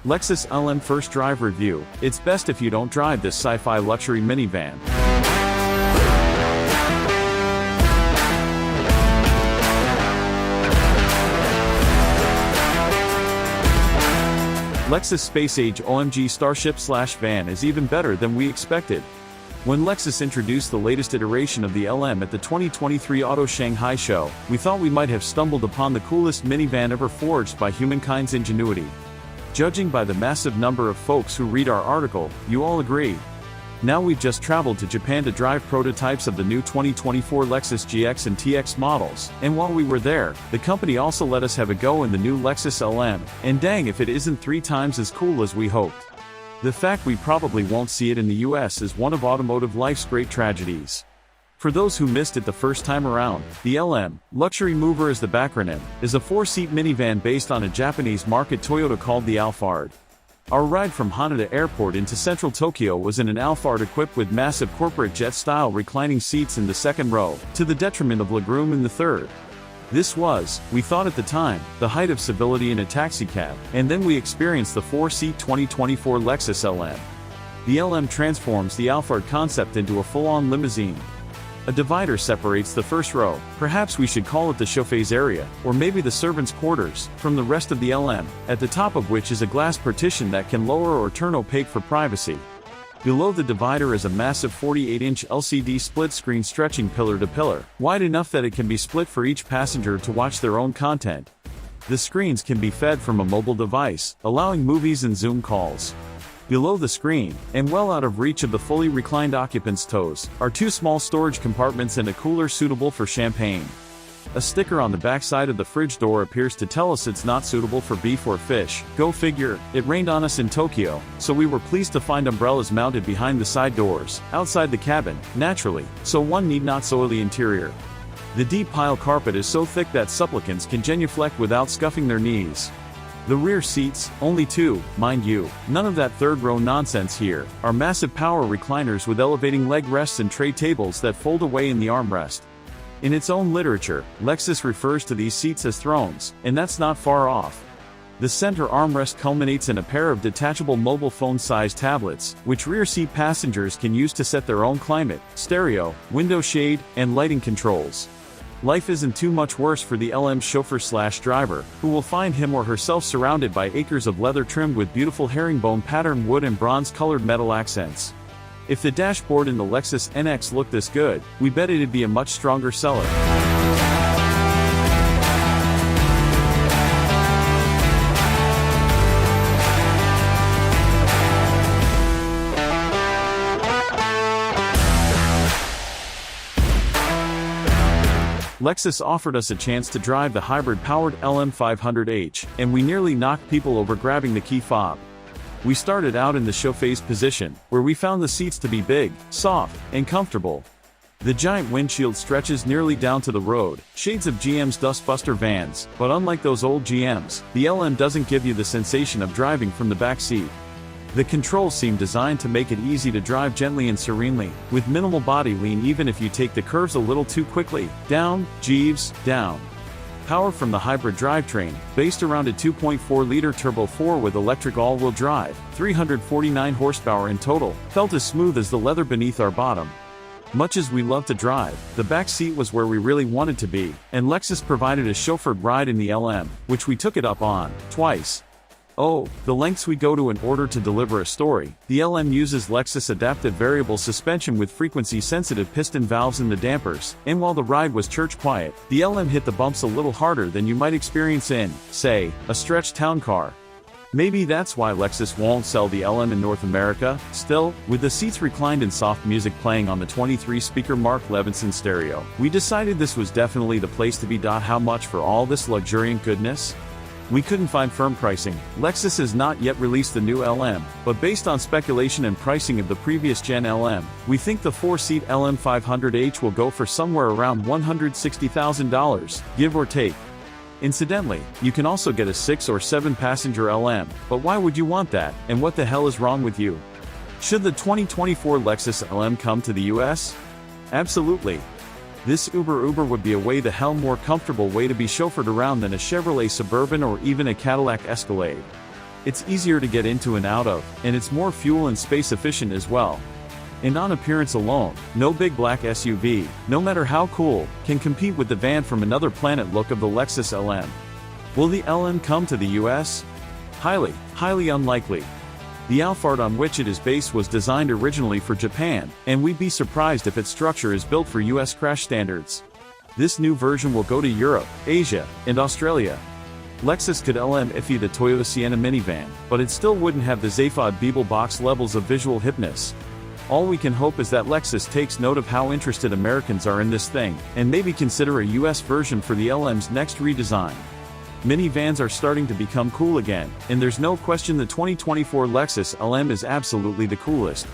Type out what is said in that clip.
Lexus LM First Drive Review. It's best if you don't drive this sci-fi luxury minivan. Lexus Space Age OMG Starship/van is even better than we expected. When Lexus introduced the latest iteration of the LM at the 2023 Auto Shanghai show, we thought we might have stumbled upon the coolest minivan ever forged by humankind's ingenuity. Judging by the massive number of folks who read our article, you all agree. Now we've just traveled to Japan to drive prototypes of the new 2024 Lexus GX and TX models, and while we were there, the company also let us have a go in the new Lexus LM, and dang if it isn't 3 times as cool as we hoped. The fact we probably won't see it in the US is one of automotive life's great tragedies. For those who missed it the first time around, the LM, Luxury Mover is the backronym, is a 4-seat minivan based on a Japanese market Toyota called the Alphard. Our ride from Haneda Airport into central Tokyo was in an Alphard equipped with massive corporate jet-style reclining seats in the second row, to the detriment of legroom in the third. This was, we thought at the time, the height of civility in a taxicab, and then we experienced the 4-seat 2024 Lexus LM. The LM transforms the Alphard concept into a full-on limousine. A divider separates the first row, perhaps we should call it the chauffeur's area, or maybe the servant's quarters, from the rest of the LM, at the top of which is a glass partition that can lower or turn opaque for privacy. Below the divider is a massive 48-inch LCD split-screen stretching pillar to pillar, wide enough that it can be split for each passenger to watch their own content. The screens can be fed from a mobile device, allowing movies and Zoom calls. Below the screen, and well out of reach of the fully reclined occupant's toes, are 2 small storage compartments and a cooler suitable for champagne. A sticker on the backside of the fridge door appears to tell us it's not suitable for beef or fish. Go figure, it rained on us in Tokyo, so we were pleased to find umbrellas mounted behind the side doors, outside the cabin, naturally, so one need not soil the interior. The deep pile carpet is so thick that supplicants can genuflect without scuffing their knees. The rear seats, only 2, mind you, none of that third-row nonsense here, are massive power recliners with elevating leg rests and tray tables that fold away in the armrest. In its own literature, Lexus refers to these seats as thrones, and that's not far off. The center armrest culminates in a pair of detachable mobile phone-sized tablets, which rear seat passengers can use to set their own climate, stereo, window shade, and lighting controls. Life isn't too much worse for the LM chauffeur/driver, who will find him or herself surrounded by acres of leather trimmed with beautiful herringbone pattern wood and bronze-colored metal accents. If the dashboard in the Lexus NX looked this good, we bet it'd be a much stronger seller. Lexus offered us a chance to drive the hybrid-powered LM500H, and we nearly knocked people over grabbing the key fob. We started out in the chauffeur's position, where we found the seats to be big, soft, and comfortable. The giant windshield stretches nearly down to the road, shades of GM's dustbuster vans, but unlike those old GMs, the LM doesn't give you the sensation of driving from the back seat. The controls seem designed to make it easy to drive gently and serenely, with minimal body lean even if you take the curves a little too quickly. Down, Jeeves, down. Power from the hybrid drivetrain, based around a 2.4-liter turbo 4 with electric all-wheel drive, 349 horsepower in total, felt as smooth as the leather beneath our bottom. Much as we love to drive, the back seat was where we really wanted to be, and Lexus provided a chauffeured ride in the LM, which we took it up on, twice. Oh, the lengths we go to in order to deliver a story. The LM uses Lexus adaptive variable suspension with frequency-sensitive piston valves in the dampers, and while the ride was church quiet, the LM hit the bumps a little harder than you might experience in, say, a stretched town car. Maybe that's why Lexus won't sell the LM in North America. Still, with the seats reclined and soft music playing on the 23-speaker Mark Levinson stereo, we decided this was definitely the place to be. How much for all this luxuriant goodness? We couldn't find firm pricing. Lexus has not yet released the new LM, but based on speculation and pricing of the previous gen LM, we think the 4-seat LM500H will go for somewhere around $160,000, give or take. Incidentally, you can also get a 6 or 7 passenger LM, but why would you want that, and what the hell is wrong with you? Should the 2024 Lexus LM come to the US? Absolutely. This Uber would be a way the hell more comfortable way to be chauffeured around than a Chevrolet Suburban or even a Cadillac Escalade. It's easier to get into and out of, and it's more fuel and space efficient as well. And on appearance alone, no big black SUV, no matter how cool, can compete with the van from another planet look of the Lexus LM. Will the LM come to the US? Highly unlikely. The Alphard on which it is based was designed originally for Japan, and we'd be surprised if its structure is built for US crash standards. This new version will go to Europe, Asia, and Australia. Lexus could LM IFE the Toyota Sienna minivan, but it still wouldn't have the Zaphod Beeble box levels of visual hipness. All we can hope is that Lexus takes note of how interested Americans are in this thing, and maybe consider a US version for the LM's next redesign. Minivans are starting to become cool again, and there's no question the 2024 Lexus LM is absolutely the coolest.